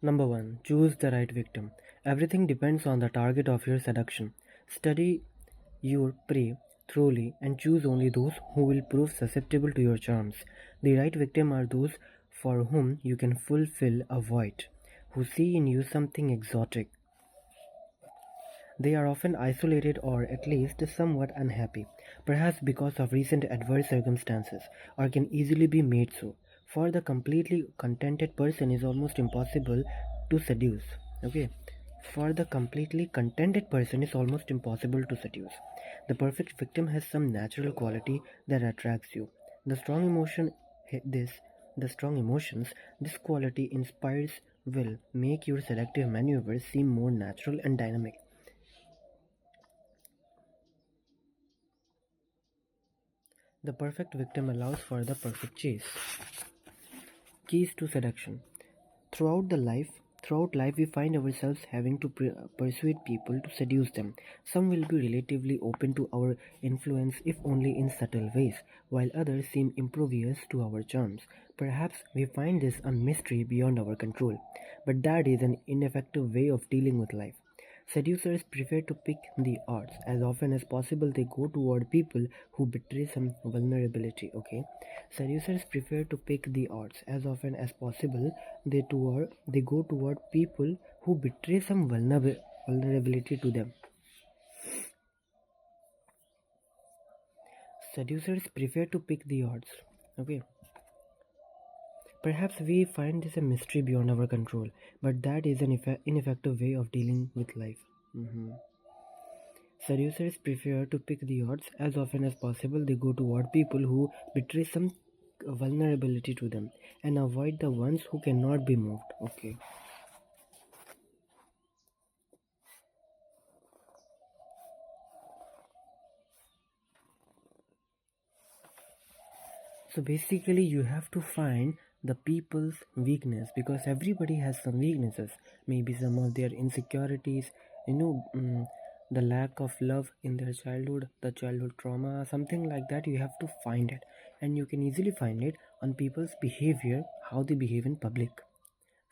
Number 1. Choose the right victim. Everything depends on the target of your seduction. Study your prey thoroughly and choose only those who will prove susceptible to your charms. The right victim are those for whom you can fulfill a void, who see in you something exotic. They are often isolated or at least somewhat unhappy, perhaps because of recent adverse circumstances, or can easily be made so. For the completely contented person is almost impossible to seduce. Okay. For the completely contented person is almost impossible to seduce. The perfect victim has some natural quality that attracts you. The strong emotion this the strong emotions this quality inspires will make your selective maneuvers seem more natural and dynamic. The perfect victim allows for the perfect chase. Keys to seduction. Throughout the life, Throughout life, we find ourselves having to persuade people to seduce them. Some will be relatively open to our influence, if only in subtle ways, while others seem impervious to our charms. Perhaps we find this a mystery beyond our control, but that is an ineffective way of dealing with life. Seducers prefer to pick the odds. As often as possible, they go toward people who betray some vulnerability. Okay, seducers prefer to pick the odds. As often as possible, they go toward people who betray some vulnerability to them. Seducers prefer to pick the odds. Okay, perhaps we find this a mystery beyond our control, but that is an ineffective way of dealing with life. Mhm. Seducers prefer to pick the odds. As often as possible, they go toward people who betray some vulnerability to them and avoid the ones who cannot be moved. Okay. So basically, you have to find the people's weakness because everybody has some weaknesses. Maybe some of their insecurities, you know, the lack of love in their childhood, the childhood trauma, something like that. You have to find it, and you can easily find it on people's behavior, how they behave in public.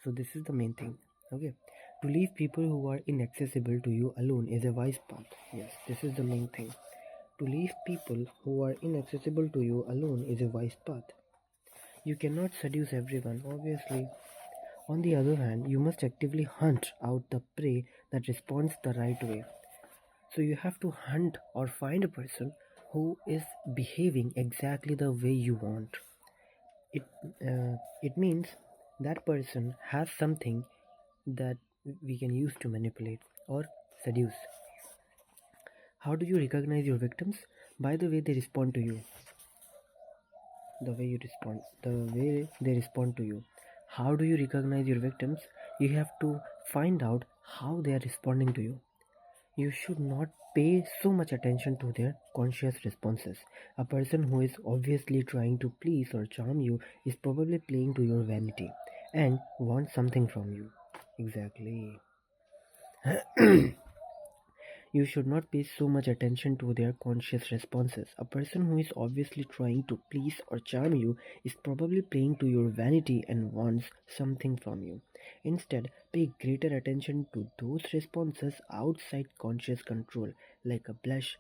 So this is the main thing. Okay, to leave people who are inaccessible to you alone is a wise path. Yes, this is the main thing. To leave people who are inaccessible to you alone is a wise path. You cannot seduce everyone, obviously. On the other hand, you must actively hunt out the prey that responds the right way. So you have to hunt or find a person who is behaving exactly the way you want. It it means that person has something that we can use to manipulate or seduce. How do you recognize your victims? By the way they respond to you. The way they respond to you. How do you recognize your victims? You have to find out how they are responding to you. You should not pay so much attention to their conscious responses. A person who is obviously trying to please or charm you is probably playing to your vanity and wants something from you. Exactly. You should not pay so much attention to their conscious responses. A person who is obviously trying to please or charm you is probably playing to your vanity and wants something from you. Instead, pay greater attention to those responses outside conscious control, like a blush,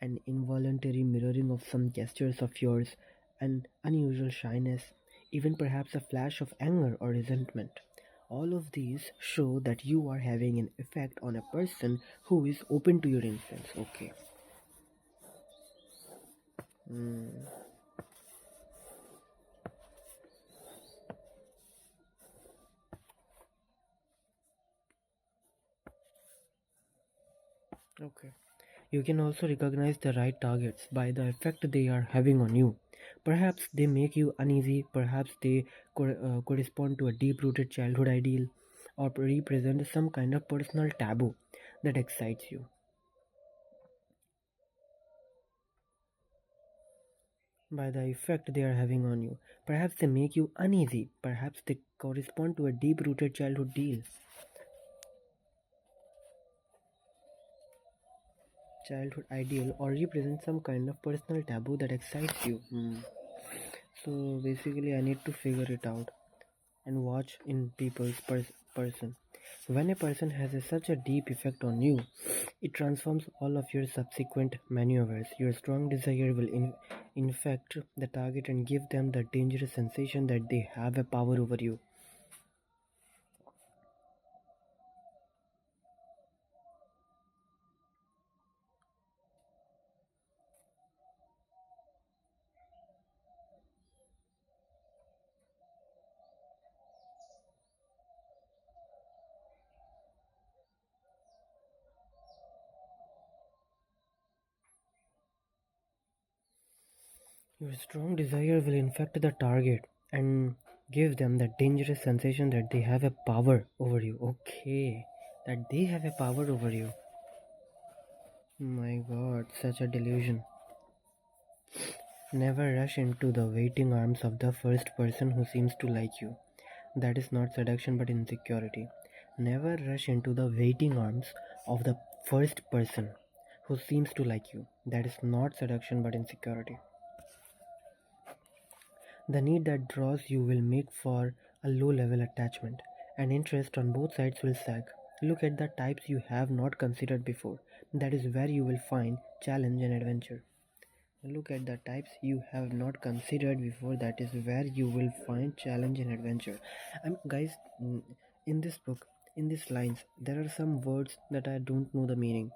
an involuntary mirroring of some gestures of yours, an unusual shyness, even perhaps a flash of anger or resentment. All of these show that you are having an effect on a person who is open to your influence. Okay. Mm, okay. You can also recognize the right targets by the effect they are having on you. Perhaps they make you uneasy, perhaps they correspond to a deep rooted childhood ideal, or represent some kind of personal taboo that excites you. By the effect they are having on you. Perhaps they make you uneasy, perhaps they correspond to a deep rooted childhood childhood ideal, or represent some kind of personal taboo that excites you. So basically, I need to figure it out. and watch in people's person. When a person has such a deep effect on you, it transforms all of your subsequent maneuvers. Your strong desire will infect the target and give them the dangerous sensation that they have a power over you. Your strong desire will infect the target and give them the dangerous sensation that they have a power over you. Okay, that they have a power over you. My god, such a delusion. Never rush into the waiting arms of the first person who seems to like you. That is not seduction but insecurity. Never rush into the waiting arms of the first person who seems to like you. That is not seduction but insecurity. The need that draws you will make for a low level attachment, and interest on both sides will sag. Look at the types you have not considered before. That is where you will find challenge and adventure. Look at the types you have not considered before. That is where you will find challenge and adventure. Guys, in this book, in these lines, there are some words that I don't know the meaning.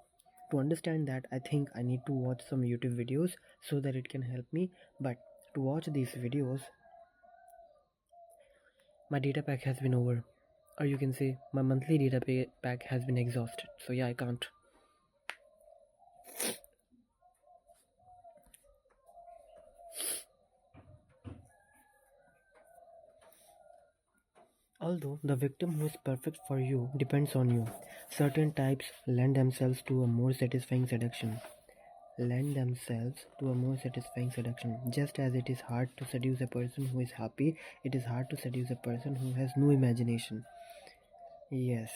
To understand that, I think I need to watch some YouTube videos so that it can help me. But to watch these videos, my data pack has been over. Or you can say my monthly data pack has been exhausted. So yeah, I can't. Although the victim who is perfect for you depends on you, certain types lend themselves to a more satisfying seduction. Just as it is hard to seduce a person who is happy, it is hard to seduce a person who has no imagination. Yes.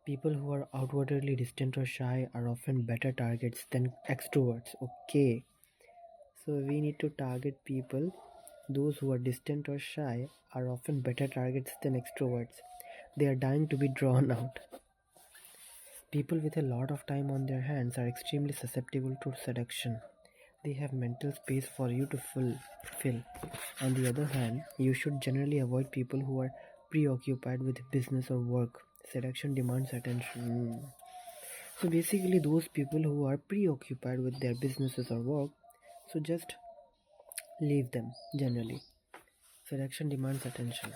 People who are outwardly distant or shy are often better targets than extroverts. Okay. So we need to target people. Those who are distant or shy are often better targets than extroverts. They are dying to be drawn out. People with a lot of time on their hands are extremely susceptible to seduction. They have mental space for you to fill. On the other hand, you should generally avoid people who are preoccupied with business or work. Seduction demands attention. So basically, those people who are preoccupied with their businesses or work, so just leave them generally. Seduction demands attention.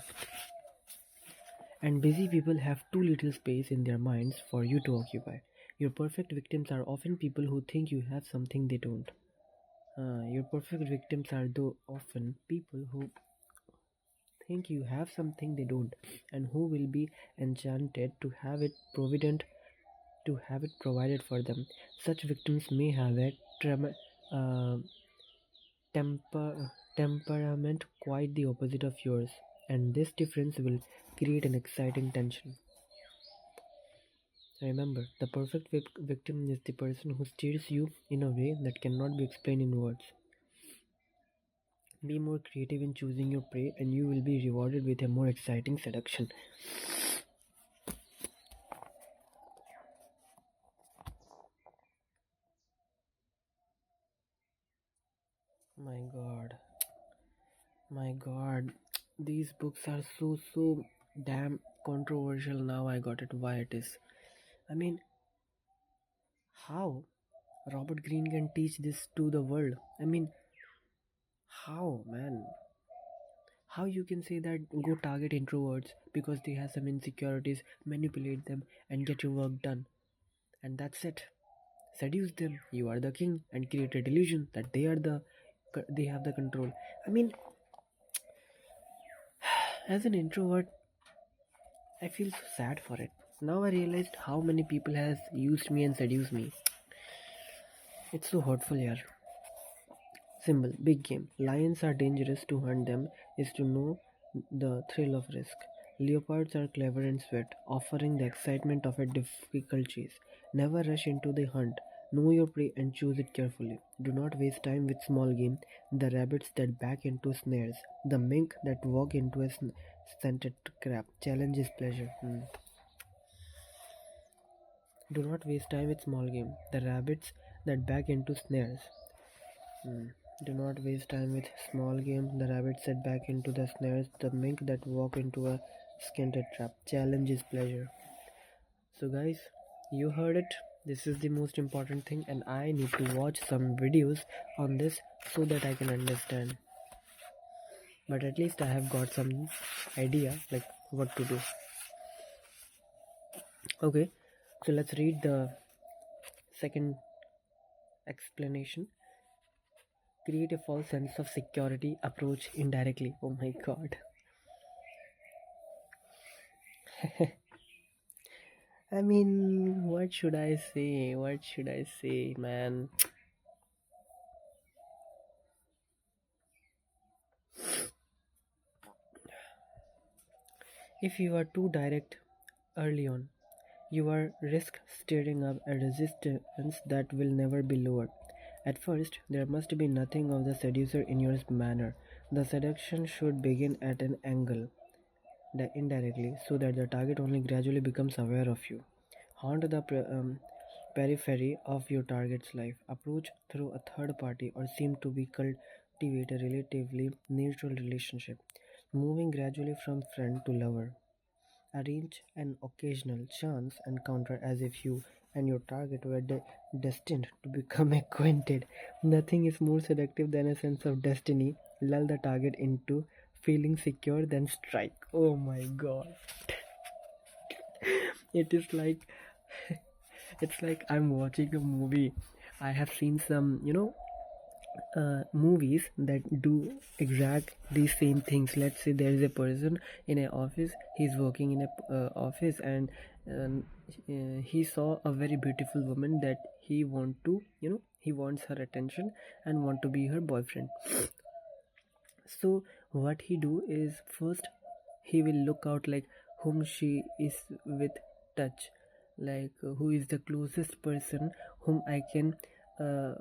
And busy people have too little space in their minds for you to occupy. Your perfect victims are often people who think you have something they don't. Your perfect victims are though often people who think you have something they don't, and who will be enchanted to have it provided for them. Such victims may have a uh, temperament quite the opposite of yours, and this difference will create an exciting tension. Remember, the perfect victim is the person who steers you in a way that cannot be explained in words. Be more creative in choosing your prey, and you will be rewarded with a more exciting seduction. My god. My god. These books are so damn controversial now. I got it why it is. I mean, how Robert Greene can teach this to the world? I mean, how, man? How you can say that go target introverts because they have some insecurities, manipulate them, and get your work done, and that's it. Seduce them, you are the king, and create a delusion that they have the control. I mean, as an introvert, I feel so sad for it. Now I realized how many people has used me and seduced me. It's so hurtful here. Symbol, big game. Lions are dangerous. To hunt them is to know the thrill of risk. Leopards are clever and sweat, offering the excitement of a difficult chase. Never rush into the hunt. Know your prey and choose it carefully. Do not waste time with small game, the rabbits that back into snares, the mink that walk into a scented trap. Challenge is pleasure. Do not waste time with small game, the rabbits that back into snares. Hmm. Do not waste time with small game, the rabbits that back into the snares, the mink that walk into a scented trap. Challenge is pleasure. So guys, you heard it. This is the most important thing, and I need to watch some videos on this so that I can understand. But at least I have got some idea like what to do. Okay, so let's read the second explanation. Create a false sense of security, approach indirectly. Oh my god. I mean, what should I say? What should I say, man? If you are too direct early on, you are risk stirring up a resistance that will never be lowered. At first, there must be nothing of the seducer in your manner. The seduction should begin at an angle, indirectly, so that the target only gradually becomes aware of you. Haunt the periphery of your target's life. Approach through a third party or seem to be cultivate a relatively neutral relationship, moving gradually from friend to lover. Arrange an occasional chance encounter as if you and your target were destined to become acquainted. Nothing is more seductive than a sense of destiny. Lull the target into feeling secure, then strike. Oh my god. It is like it's like I'm watching a movie. I have seen some, movies that do exact these same things. Let's say there is a person in an office, he's working in a office, and um, he saw a very beautiful woman that he want to, he wants her attention and want to be her boyfriend. So what he do is, first he will look out like whom she is with touch, like who is the closest person whom I can uh,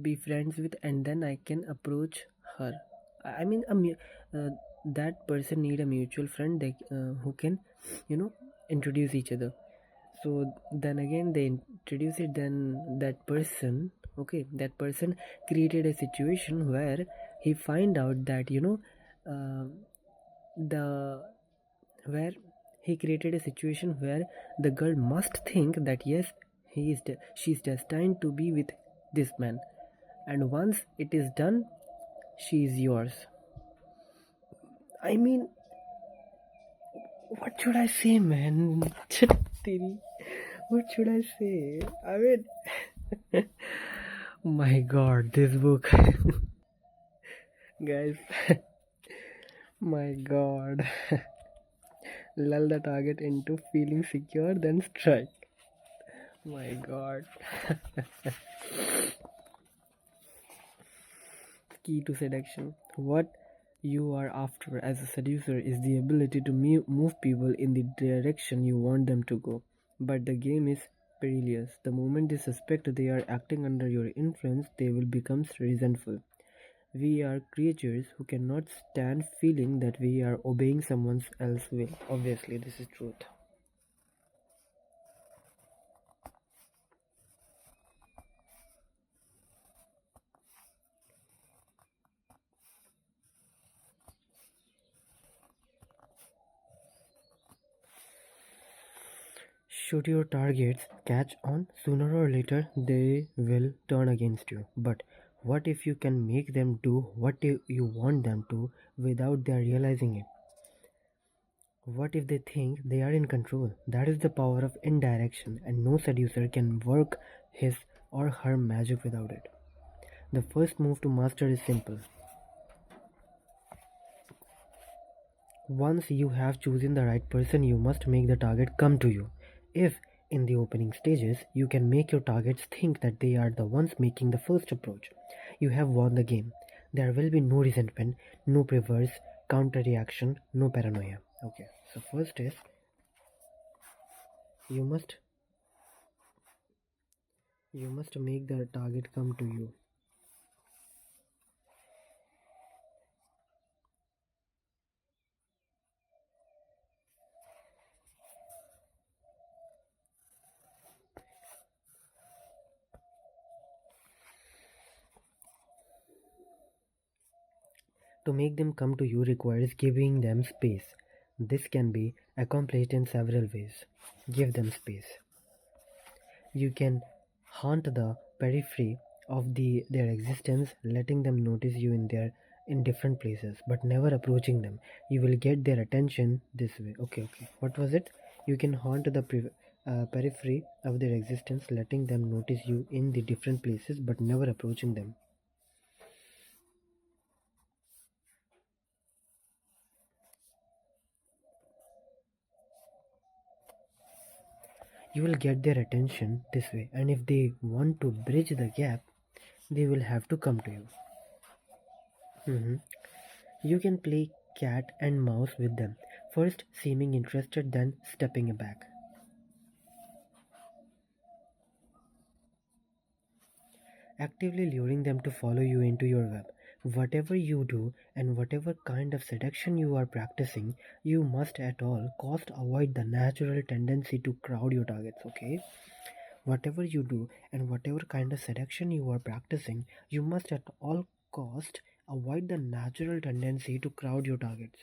be friends with, and then I can approach her. I mean, that person need a mutual friend that who can, introduce each other. So then again they introduce it. Then that person, okay, that person created a situation where he find out that uh, the where he created a situation where the girl must think that yes, she's destined to be with this man, and once it is done, she is yours. I mean, what should I say, man? What should I say? I mean, my god, this book. Guys, my god. Lull the target into feeling secure, then strike. My god. Key to seduction. What you are after as a seducer is the ability to move people in the direction you want them to go. But the game is perilous. The moment they suspect they are acting under your influence, they will become resentful. We are creatures who cannot stand feeling that we are obeying someone else's will. Obviously, this is truth. Should your targets catch on, sooner or later they will turn against you. But what if you can make them do what you want them to without their realizing it? What if they think they are in control? That is the power of indirection, and no seducer can work his or her magic without it. The first move to master is simple. Once you have chosen the right person, you must make the target come to you. If, in the opening stages, you can make your targets think that they are the ones making the first approach, you have won the game. There will be no resentment, no perverse counter reaction, no paranoia. Okay, so first is you must You must make the target come to you. To make them come to you requires giving them space. This can be accomplished in several ways. Give them space. You can haunt the periphery of their existence, letting them notice you in different places, but never approaching them. You will get their attention this way. Okay, okay. What was it? You can haunt the periphery of their existence, letting them notice you in the different places, but never approaching them. You will get their attention this way, and if they want to bridge the gap, they will have to come to you. Mhm. You can play cat and mouse with them, first seeming interested, then stepping back, actively luring them to follow you into your web. Whatever you do and whatever kind of seduction you are practicing, you must at all cost avoid the natural tendency to crowd your targets, okay? Whatever you do and whatever kind of seduction you are practicing, you must at all cost avoid the natural tendency to crowd your targets.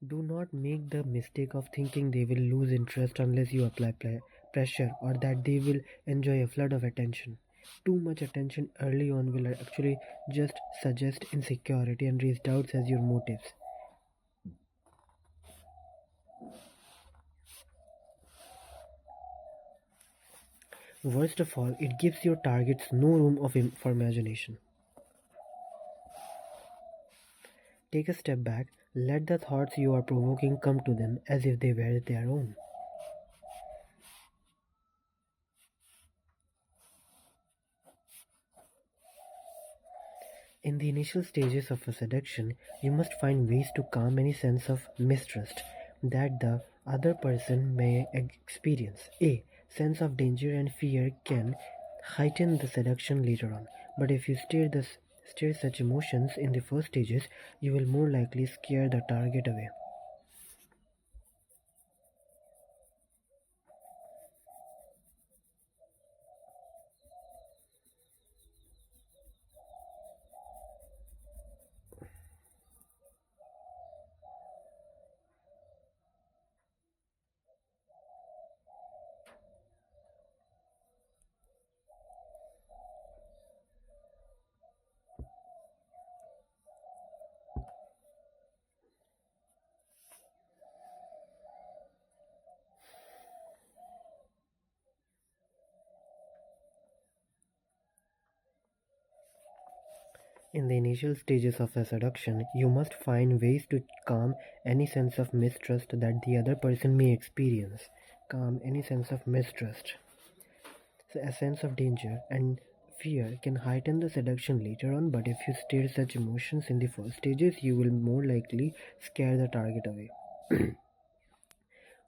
Do not make the mistake of thinking they will lose interest unless you apply pressure, or that they will enjoy a flood of attention. Too much attention early on will actually just suggest insecurity and raise doubts as your motives. Worst of all, it gives your targets no room for imagination. Take a step back, let the thoughts you are provoking come to them as if they were their own. In the initial stages of a seduction, you must find ways to calm any sense of mistrust that the other person may experience. A sense of danger and fear can heighten the seduction later on, but if you stir such emotions in the first stages, you will more likely scare the target away. In the initial stages of a seduction, you must find ways to calm any sense of mistrust that the other person may experience. Calm any sense of mistrust. So a sense of danger and fear can heighten the seduction later on, but if you stir such emotions in the first stages, you will more likely scare the target away.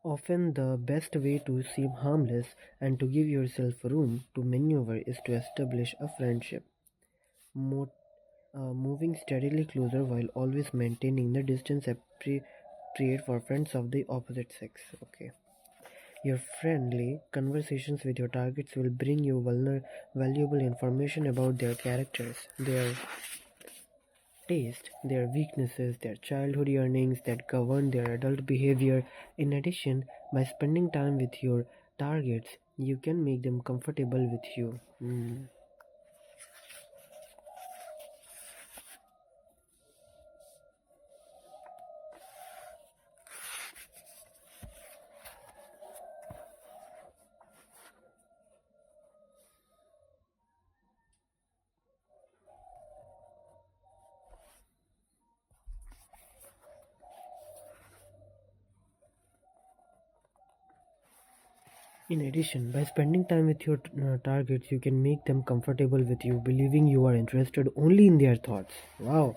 Often, the best way to seem harmless and to give yourself room to maneuver is to establish a friendship. Mo- Moving steadily closer while always maintaining the distance appropriate for friends of the opposite sex. Okay. Your friendly conversations with your targets will bring you valuable information about their characters, their taste, their weaknesses, their childhood yearnings that govern their adult behavior. In addition, by spending time with your targets, you can make them comfortable with you. In addition, by spending time with your targets, you can make them comfortable with you, believing you are interested only in their thoughts. Wow.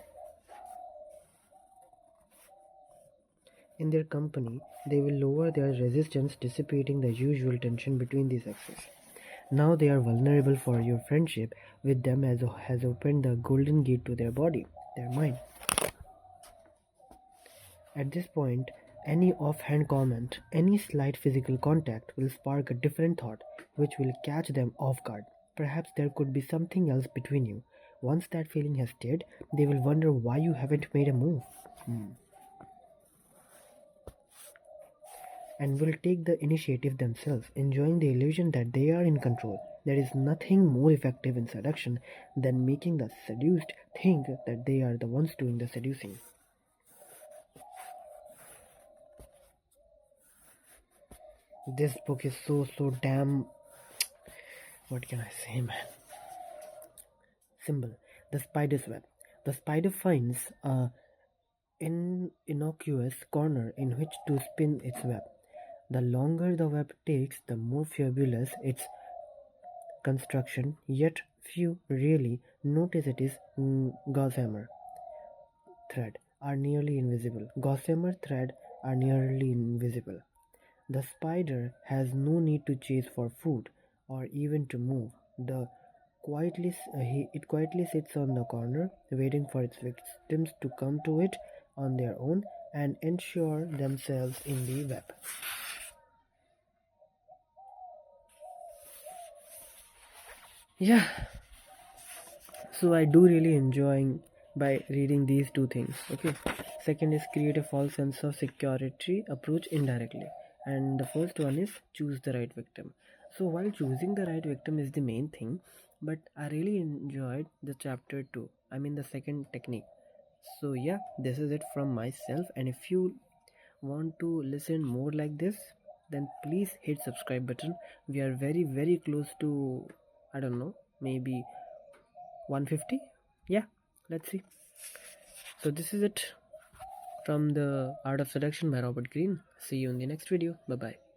in their company, they will lower their resistance, dissipating the usual tension between the sexes. Now they are vulnerable for your friendship with them as has opened the golden gate to their body, their mind. At this point, any offhand comment, any slight physical contact will spark a different thought, which will catch them off guard. Perhaps there could be something else between you. Once that feeling has stayed, they will wonder why you haven't made a move. And will take the initiative themselves, enjoying the illusion that they are in control. There is nothing more effective in seduction than making the seduced think that they are the ones doing the seducing. This book is so damn. What can I say, man? Symbol. The spider's web. The spider finds an innocuous corner in which to spin its web. The longer the web takes, the more fabulous its construction, yet few really notice it is gossamer thread are nearly invisible. Gossamer thread are nearly invisible. The spider has no need to chase for food or even to move. It quietly sits on the corner, waiting for its victims to come to it on their own and ensure themselves in the web. Yeah, so I do really enjoying by reading these two things. Okay, second is create a false sense of security approach indirectly, and the first one is choose the right victim. So while choosing the right victim is the main thing, but I really enjoyed the chapter 2, I mean the second technique. So yeah, this is it from myself, and if you want to listen more like this, then please hit subscribe button. We are very close to, I don't know, maybe 150. Yeah, let's see. So this is it from the Art of Seduction by Robert Greene. See you in the next video. Bye bye.